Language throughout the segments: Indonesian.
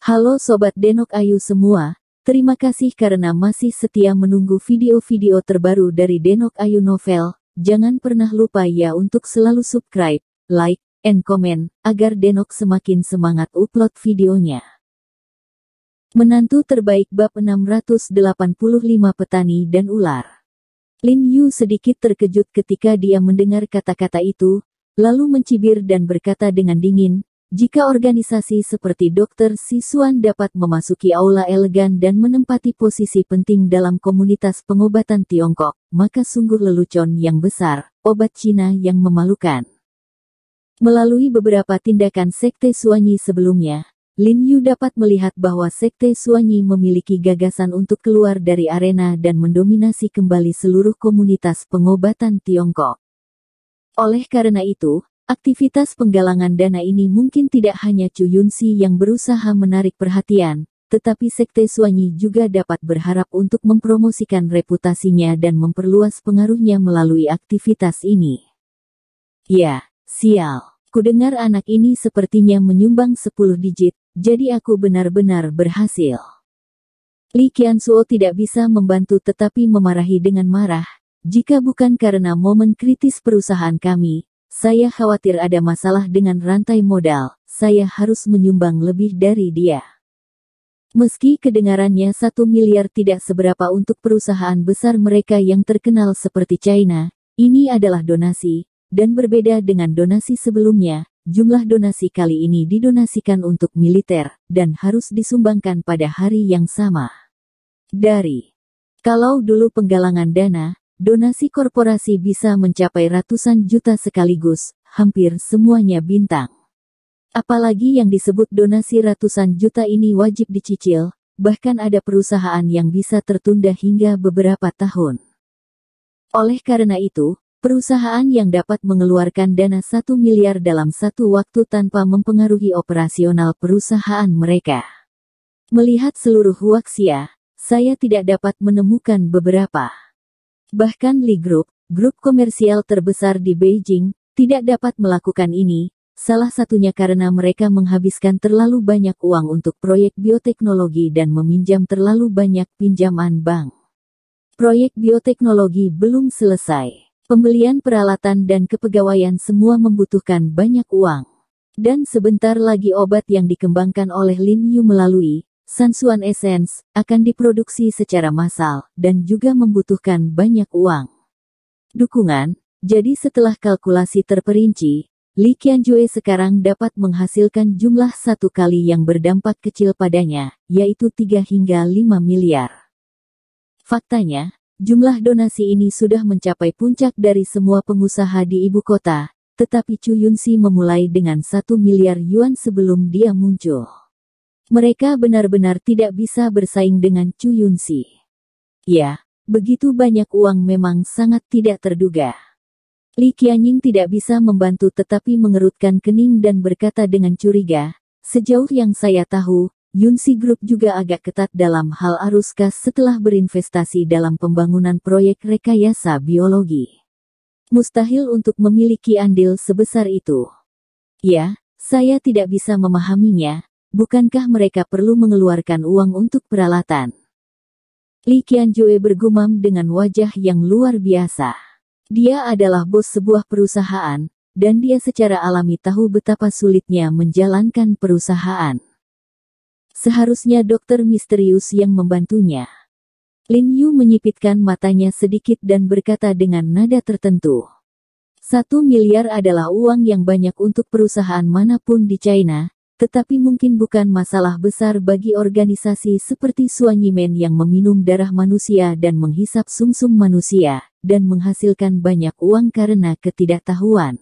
Halo Sobat Denok Ayu semua, terima kasih karena masih setia menunggu video-video terbaru dari Denok Ayu Novel. Jangan pernah lupa ya untuk selalu subscribe, like, and comment, agar Denok semakin semangat upload videonya. Menantu terbaik bab 685 petani dan ular. Lin Yu sedikit terkejut ketika dia mendengar kata-kata itu, lalu mencibir dan berkata dengan dingin, jika organisasi seperti Dr. Sisuan dapat memasuki aula elegan dan menempati posisi penting dalam komunitas pengobatan Tiongkok, maka sungguh lelucon yang besar, obat Cina yang memalukan. Melalui beberapa tindakan Sekte Suanyi sebelumnya, Lin Yu dapat melihat bahwa Sekte Suanyi memiliki gagasan untuk keluar dari arena dan mendominasi kembali seluruh komunitas pengobatan Tiongkok. Oleh karena itu, aktivitas penggalangan dana ini mungkin tidak hanya Chu Yunxi yang berusaha menarik perhatian, tetapi Sekte Suanyi juga dapat berharap untuk mempromosikan reputasinya dan memperluas pengaruhnya melalui aktivitas ini. Ya, sial. Kudengar anak ini sepertinya menyumbang 10 digit, jadi aku benar-benar berhasil. Li Qianzuo tidak bisa membantu tetapi memarahi dengan marah, jika bukan karena momen kritis perusahaan kami, saya khawatir ada masalah dengan rantai modal, saya harus menyumbang lebih dari dia. Meski kedengarannya 1 miliar tidak seberapa untuk perusahaan besar mereka yang terkenal seperti China, ini adalah donasi, dan berbeda dengan donasi sebelumnya, jumlah donasi kali ini didonasikan untuk militer, dan harus disumbangkan pada hari yang sama. Kalau dulu penggalangan dana, donasi korporasi bisa mencapai ratusan juta sekaligus, hampir semuanya bintang. Apalagi yang disebut donasi ratusan juta ini wajib dicicil, bahkan ada perusahaan yang bisa tertunda hingga beberapa tahun. Oleh karena itu, perusahaan yang dapat mengeluarkan dana 1 miliar dalam satu waktu tanpa mempengaruhi operasional perusahaan mereka. Melihat seluruh Huaxia, saya tidak dapat menemukan beberapa. Bahkan Li Group, grup komersial terbesar di Beijing, tidak dapat melakukan ini, salah satunya karena mereka menghabiskan terlalu banyak uang untuk proyek bioteknologi dan meminjam terlalu banyak pinjaman bank. Proyek bioteknologi belum selesai. Pembelian peralatan dan kepegawaian semua membutuhkan banyak uang. Dan sebentar lagi obat yang dikembangkan oleh Lin Yu melalui Sansuan Essence akan diproduksi secara massal dan juga membutuhkan banyak uang. Dukungan, jadi setelah kalkulasi terperinci, Li Qianzue sekarang dapat menghasilkan jumlah 1 kali yang berdampak kecil padanya, yaitu 3 hingga 5 miliar. Faktanya, jumlah donasi ini sudah mencapai puncak dari semua pengusaha di ibu kota, tetapi Chu Yunxi memulai dengan 1 miliar yuan sebelum dia muncul. Mereka benar-benar tidak bisa bersaing dengan Chu Yunxi. Ya, begitu banyak uang memang sangat tidak terduga. Li Qianying tidak bisa membantu tetapi mengerutkan kening dan berkata dengan curiga, sejauh yang saya tahu, Yunxi Group juga agak ketat dalam hal arus kas setelah berinvestasi dalam pembangunan proyek rekayasa biologi. Mustahil untuk memiliki andil sebesar itu. Ya, saya tidak bisa memahaminya. Bukankah mereka perlu mengeluarkan uang untuk peralatan? Li Qianzue bergumam dengan wajah yang luar biasa. Dia adalah bos sebuah perusahaan, dan dia secara alami tahu betapa sulitnya menjalankan perusahaan. Seharusnya dokter misterius yang membantunya. Lin Yu menyipitkan matanya sedikit dan berkata dengan nada tertentu. 1 miliar adalah uang yang banyak untuk perusahaan manapun di China, tetapi mungkin bukan masalah besar bagi organisasi seperti Suanyimen yang meminum darah manusia dan menghisap sumsum manusia, dan menghasilkan banyak uang karena ketidaktahuan.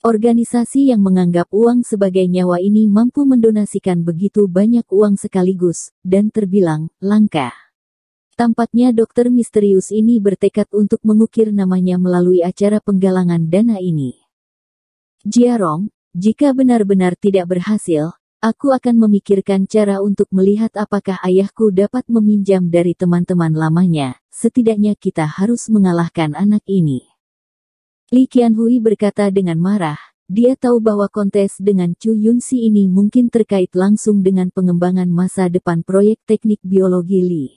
Organisasi yang menganggap uang sebagai nyawa ini mampu mendonasikan begitu banyak uang sekaligus, dan terbilang langka. Tampaknya dokter misterius ini bertekad untuk mengukir namanya melalui acara penggalangan dana ini. Jiarong, jika benar-benar tidak berhasil, aku akan memikirkan cara untuk melihat apakah ayahku dapat meminjam dari teman-teman lamanya, setidaknya kita harus mengalahkan anak ini. Li Qianhui berkata dengan marah, dia tahu bahwa kontes dengan Chu Yunxi ini mungkin terkait langsung dengan pengembangan masa depan proyek teknik biologi Li.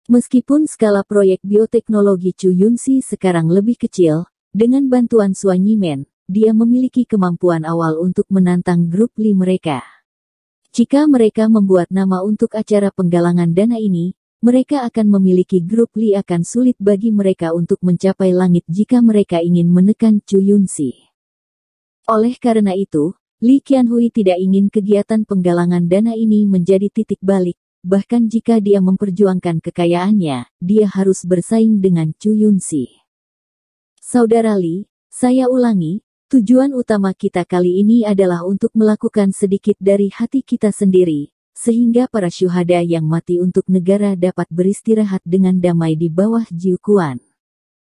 Meskipun skala proyek bioteknologi Chu Yunxi sekarang lebih kecil, dengan bantuan Suan Yimen, dia memiliki kemampuan awal untuk menantang grup Li mereka. Jika mereka membuat nama untuk acara penggalangan dana ini, mereka akan memiliki grup Li akan sulit bagi mereka untuk mencapai langit jika mereka ingin menekan Chu Yunxi. Oleh karena itu, Li Qianhui tidak ingin kegiatan penggalangan dana ini menjadi titik balik, bahkan jika dia memperjuangkan kekayaannya, dia harus bersaing dengan Chu Yunxi. Saudara Li, saya ulangi, tujuan utama kita kali ini adalah untuk melakukan sedikit dari hati kita sendiri, sehingga para syuhada yang mati untuk negara dapat beristirahat dengan damai di bawah Jiuquan.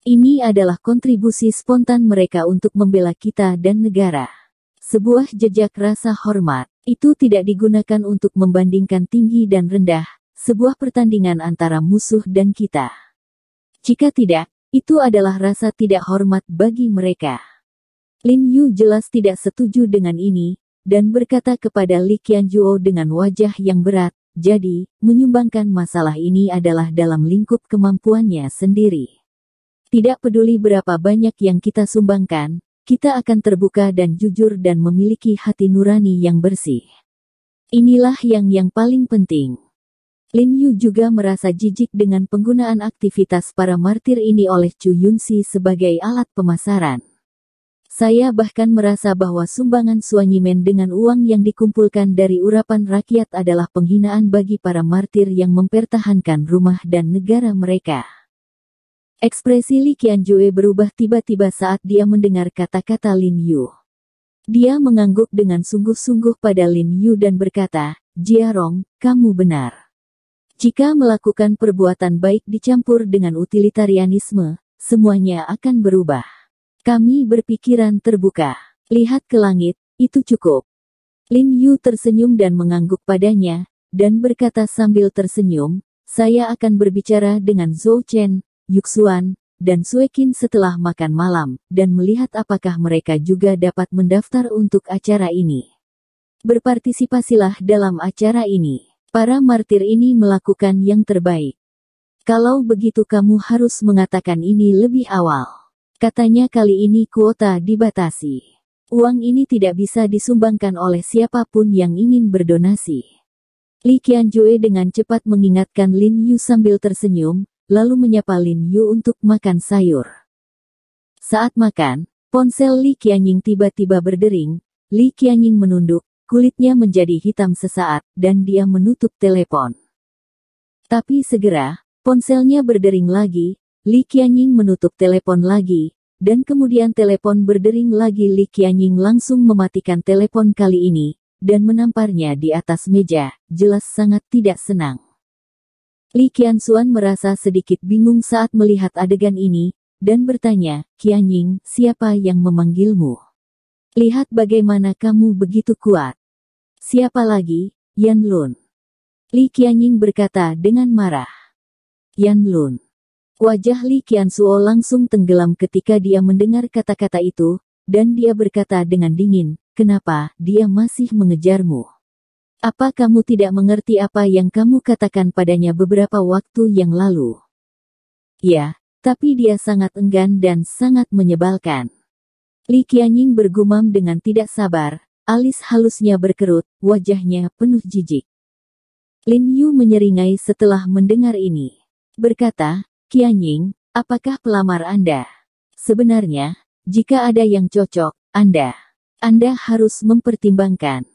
Ini adalah kontribusi spontan mereka untuk membela kita dan negara. Sebuah jejak rasa hormat, itu tidak digunakan untuk membandingkan tinggi dan rendah, sebuah pertandingan antara musuh dan kita. Jika tidak, itu adalah rasa tidak hormat bagi mereka. Lin Yu jelas tidak setuju dengan ini, dan berkata kepada Li Qianjuo dengan wajah yang berat, jadi, menyumbangkan masalah ini adalah dalam lingkup kemampuannya sendiri. Tidak peduli berapa banyak yang kita sumbangkan, kita akan terbuka dan jujur dan memiliki hati nurani yang bersih. Inilah yang paling penting. Lin Yu juga merasa jijik dengan penggunaan aktivitas para martir ini oleh Chu Yunxi sebagai alat pemasaran. Saya bahkan merasa bahwa sumbangan Suan Yimen dengan uang yang dikumpulkan dari urapan rakyat adalah penghinaan bagi para martir yang mempertahankan rumah dan negara mereka. Ekspresi Li Qianjue berubah tiba-tiba saat dia mendengar kata-kata Lin Yu. Dia mengangguk dengan sungguh-sungguh pada Lin Yu dan berkata, "Jiarong, kamu benar. Jika melakukan perbuatan baik dicampur dengan utilitarianisme, semuanya akan berubah. Kami berpikiran terbuka. Lihat ke langit, itu cukup." Lin Yu tersenyum dan mengangguk padanya, dan berkata sambil tersenyum, "Saya akan berbicara dengan Zhou Chen, Yuxuan, dan Sue Qin setelah makan malam, dan melihat apakah mereka juga dapat mendaftar untuk acara ini. Berpartisipasilah dalam acara ini. Para martir ini melakukan yang terbaik. Kalau begitu kamu harus mengatakan ini lebih awal." Katanya kali ini kuota dibatasi. Uang ini tidak bisa disumbangkan oleh siapapun yang ingin berdonasi. Li Qianjue dengan cepat mengingatkan Lin Yu sambil tersenyum, lalu menyapa Lin Yu untuk makan sayur. Saat makan, ponsel Li Qianying tiba-tiba berdering. Li Qianying menunduk, kulitnya menjadi hitam sesaat, dan dia menutup telepon. Tapi segera, ponselnya berdering lagi. Li Qianying menutup telepon lagi, dan kemudian telepon berdering lagi. Li Qianying langsung mematikan telepon kali ini, dan menamparnya di atas meja, jelas sangat tidak senang. Li Qianxuan merasa sedikit bingung saat melihat adegan ini, dan bertanya, "Qianying, siapa yang memanggilmu? Lihat bagaimana kamu begitu kuat." "Siapa lagi, Yan Lun?" Li Qianying berkata dengan marah. "Yan Lun." Wajah Li Qianxuo langsung tenggelam ketika dia mendengar kata-kata itu, dan dia berkata dengan dingin, "Kenapa dia masih mengejarmu? Apa kamu tidak mengerti apa yang kamu katakan padanya beberapa waktu yang lalu?" "Ya, tapi dia sangat enggan dan sangat menyebalkan." Li Qianying bergumam dengan tidak sabar, alis halusnya berkerut, wajahnya penuh jijik. Lin Yu menyeringai setelah mendengar ini. Berkata, "Qianying, apakah pelamar Anda? Sebenarnya, jika ada yang cocok, Anda harus mempertimbangkan."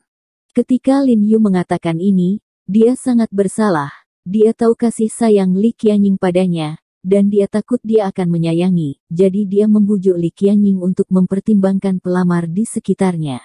Ketika Lin Yu mengatakan ini, dia sangat bersalah. Dia tahu kasih sayang Li Qianying padanya, dan dia takut dia akan menyayangi, jadi dia membujuk Li Qianying untuk mempertimbangkan pelamar di sekitarnya.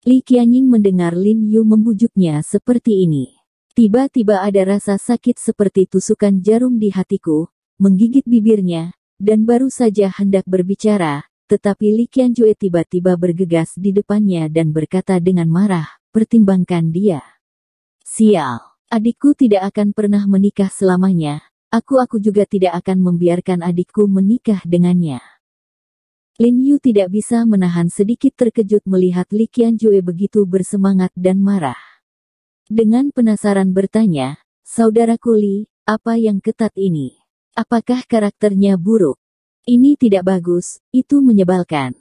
Li Qianying mendengar Lin Yu membujuknya seperti ini. Tiba-tiba ada rasa sakit seperti tusukan jarum di hatiku, menggigit bibirnya, dan baru saja hendak berbicara, tetapi Li Qianjue tiba-tiba bergegas di depannya dan berkata dengan marah, "Pertimbangkan dia. Sial, adikku tidak akan pernah menikah selamanya, aku juga tidak akan membiarkan adikku menikah dengannya." Lin Yu tidak bisa menahan sedikit terkejut melihat Li Qianjue begitu bersemangat dan marah. Dengan penasaran bertanya, "Saudaraku Li, apa yang ketat ini? Apakah karakternya buruk? Ini tidak bagus, itu menyebalkan."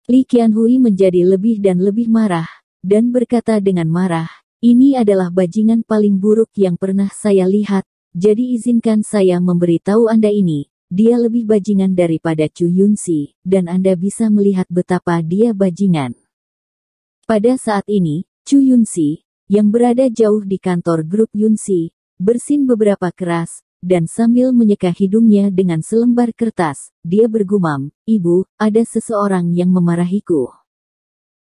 Li Qianhui menjadi lebih dan lebih marah, dan berkata dengan marah, "Ini adalah bajingan paling buruk yang pernah saya lihat, jadi izinkan saya memberitahu Anda ini, dia lebih bajingan daripada Chu Yunxi, dan Anda bisa melihat betapa dia bajingan." Pada saat ini, Chu Yunxi, yang berada jauh di kantor grup Yunxi, bersin beberapa keras, dan sambil menyeka hidungnya dengan selembar kertas, dia bergumam, "Ibu, ada seseorang yang memarahiku."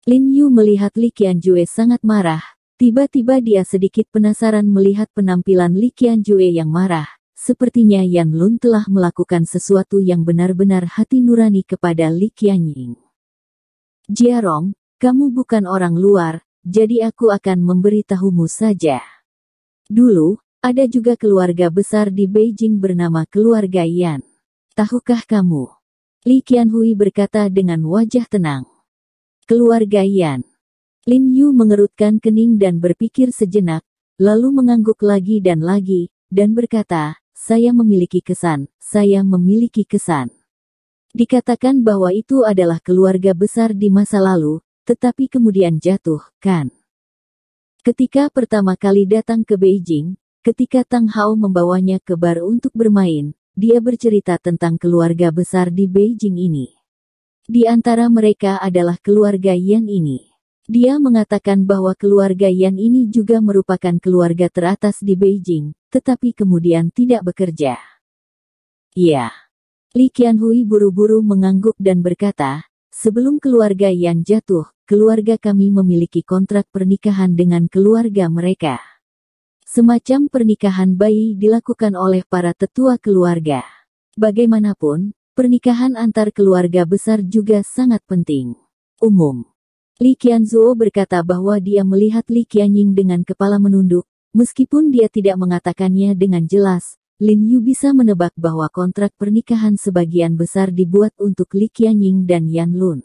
Lin Yu melihat Li Qianjue sangat marah. Tiba-tiba dia sedikit penasaran melihat penampilan Li Qianjue yang marah. Sepertinya Yan Lun telah melakukan sesuatu yang benar-benar hati nurani kepada Li Qianying. "Jiarong, kamu bukan orang luar, jadi aku akan memberitahumu saja. Dulu, ada juga keluarga besar di Beijing bernama keluarga Yan. Tahukah kamu?" Li Qianhui berkata dengan wajah tenang. "Keluarga Yan." Lin Yu mengerutkan kening dan berpikir sejenak, lalu mengangguk lagi, dan berkata, saya memiliki kesan." Dikatakan bahwa itu adalah keluarga besar di masa lalu, tetapi kemudian jatuh, kan? Ketika pertama kali datang ke Beijing, ketika Tang Hao membawanya ke bar untuk bermain, dia bercerita tentang keluarga besar di Beijing ini. Di antara mereka adalah keluarga Yan ini. Dia mengatakan bahwa keluarga Yan ini juga merupakan keluarga teratas di Beijing, tetapi kemudian tidak bekerja. "Iya." Li Qianhui buru-buru mengangguk dan berkata, "Sebelum keluarga Yan jatuh, keluarga kami memiliki kontrak pernikahan dengan keluarga mereka. Semacam pernikahan bayi dilakukan oleh para tetua keluarga. Bagaimanapun, pernikahan antar keluarga besar juga sangat penting. Umum." Li Qianzuo berkata bahwa dia melihat Li Qianying dengan kepala menunduk. Meskipun dia tidak mengatakannya dengan jelas, Lin Yu bisa menebak bahwa kontrak pernikahan sebagian besar dibuat untuk Li Qianying dan Yan Lun.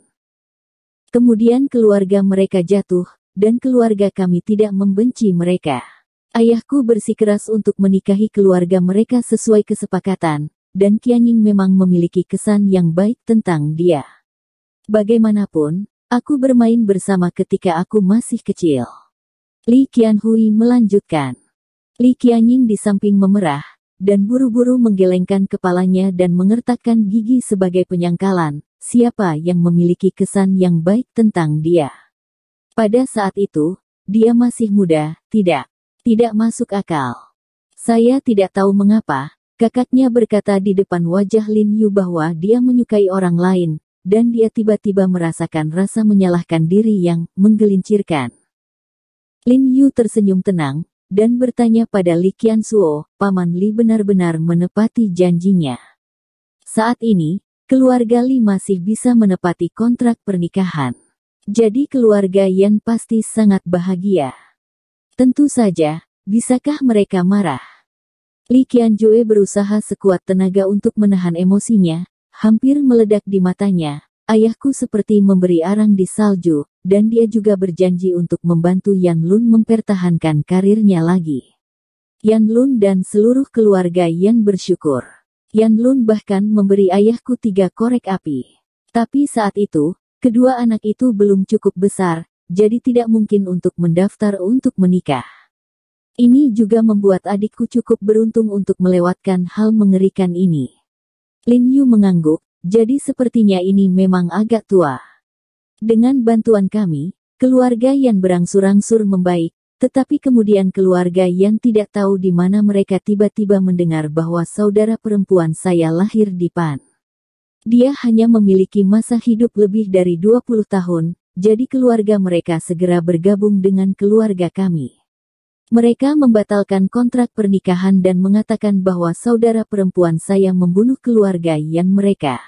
"Kemudian keluarga mereka jatuh, dan keluarga kami tidak membenci mereka. Ayahku bersikeras untuk menikahi keluarga mereka sesuai kesepakatan, dan Qianying memang memiliki kesan yang baik tentang dia. Bagaimanapun, aku bermain bersama ketika aku masih kecil." Li Qianhui melanjutkan. Li Qianying di samping memerah, dan buru-buru menggelengkan kepalanya dan mengertakkan gigi sebagai penyangkalan, siapa yang memiliki kesan yang baik tentang dia. Pada saat itu, dia masih muda, tidak masuk akal. "Saya tidak tahu mengapa," kakaknya berkata di depan wajah Lin Yu bahwa dia menyukai orang lain, dan dia tiba-tiba merasakan rasa menyalahkan diri yang menggelincirkan. Lin Yu tersenyum tenang, dan bertanya pada Li Qianzuo, "Paman Li benar-benar menepati janjinya. Saat ini, keluarga Li masih bisa menepati kontrak pernikahan. Jadi keluarga Yan pasti sangat bahagia. Tentu saja, bisakah mereka marah?" Li Qianjue berusaha sekuat tenaga untuk menahan emosinya, hampir meledak di matanya. "Ayahku seperti memberi arang di salju, dan dia juga berjanji untuk membantu Yan Lun mempertahankan karirnya lagi. Yan Lun dan seluruh keluarga Yan bersyukur. Yan Lun bahkan memberi ayahku 3 korek api. Tapi saat itu, kedua anak itu belum cukup besar, jadi tidak mungkin untuk mendaftar untuk menikah. Ini juga membuat adikku cukup beruntung untuk melewatkan hal mengerikan ini." Lin Yu mengangguk, jadi sepertinya ini memang agak tua. "Dengan bantuan kami, keluarga Yan berangsur-angsur membaik, tetapi kemudian keluarga Yan tidak tahu di mana mereka tiba-tiba mendengar bahwa saudara perempuan saya lahir di Pan. Dia hanya memiliki masa hidup lebih dari 20 tahun, jadi keluarga mereka segera bergabung dengan keluarga kami. Mereka membatalkan kontrak pernikahan dan mengatakan bahwa saudara perempuan saya membunuh keluarga Yan mereka.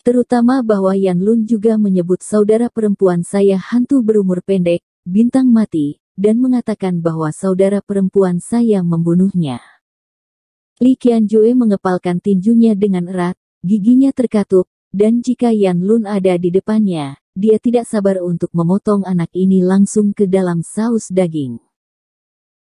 Terutama bahwa Yan Lun juga menyebut saudara perempuan saya hantu berumur pendek, bintang mati, dan mengatakan bahwa saudara perempuan saya membunuhnya." Li Qianjue mengepalkan tinjunya dengan erat, giginya terkatup, Dan jika Yan Lun ada di depannya, dia tidak sabar untuk memotong anak ini langsung ke dalam saus daging.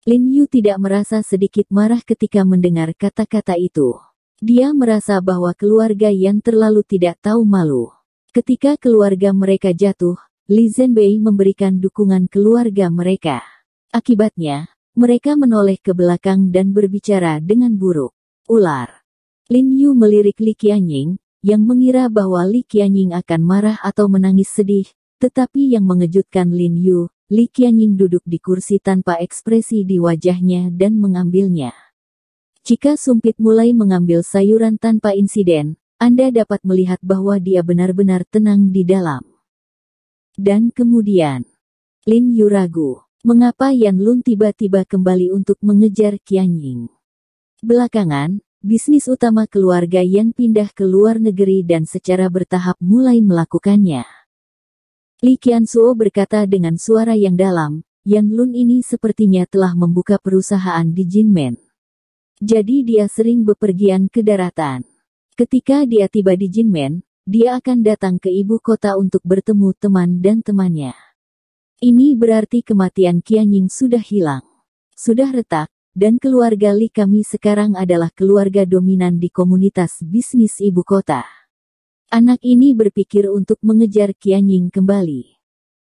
Lin Yu tidak merasa sedikit marah ketika mendengar kata-kata itu. Dia merasa bahwa keluarga Yan terlalu tidak tahu malu. Ketika keluarga mereka jatuh, Li Zhenbei memberikan dukungan keluarga mereka. Akibatnya, mereka menoleh ke belakang dan berbicara dengan buruk. Ular. Lin Yu melirik Li Qianying, yang mengira bahwa Li Qianying akan marah atau menangis sedih, tetapi yang mengejutkan Lin Yu, Li Qianying duduk di kursi tanpa ekspresi di wajahnya dan mengambilnya. Jika Sumpit mulai mengambil sayuran tanpa insiden, Anda dapat melihat bahwa dia benar-benar tenang di dalam. Dan kemudian, Lin Yu ragu, mengapa Yan Lun tiba-tiba kembali untuk mengejar Qianying. Belakangan, bisnis utama keluarga Yan pindah ke luar negeri dan secara bertahap mulai melakukannya. Li Qiansuo berkata dengan suara yang dalam, Yan Lun ini sepertinya telah membuka perusahaan di Jinmen. Jadi dia sering bepergian ke daratan. Ketika dia tiba di Jinmen, dia akan datang ke ibu kota untuk bertemu teman dan temannya. Ini berarti kematian Qianying sudah hilang. Sudah retak, dan keluarga Li kami sekarang adalah keluarga dominan di komunitas bisnis ibu kota. Anak ini berpikir untuk mengejar Qianying kembali.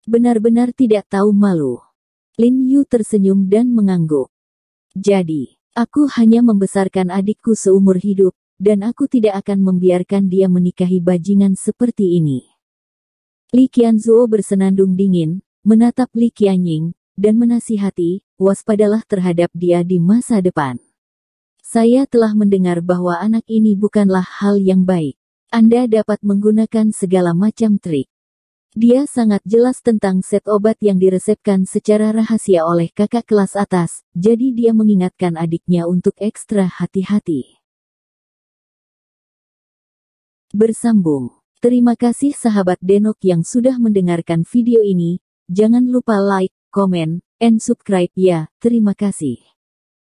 Benar-benar tidak tahu malu. Lin Yu tersenyum dan mengangguk. Jadi, aku hanya membesarkan adikku seumur hidup, dan aku tidak akan membiarkan dia menikahi bajingan seperti ini. Li Qianzuo bersenandung dingin, menatap Li Qianying, dan menasihati, waspadalah terhadap dia di masa depan. Saya telah mendengar bahwa anak ini bukanlah hal yang baik. Anda dapat menggunakan segala macam trik. Dia sangat jelas tentang set obat yang diresepkan secara rahasia oleh kakak kelas atas, jadi dia mengingatkan adiknya untuk ekstra hati-hati. Bersambung. Terima kasih sahabat Denok yang sudah mendengarkan video ini. Jangan lupa like, komen, and subscribe ya. Terima kasih.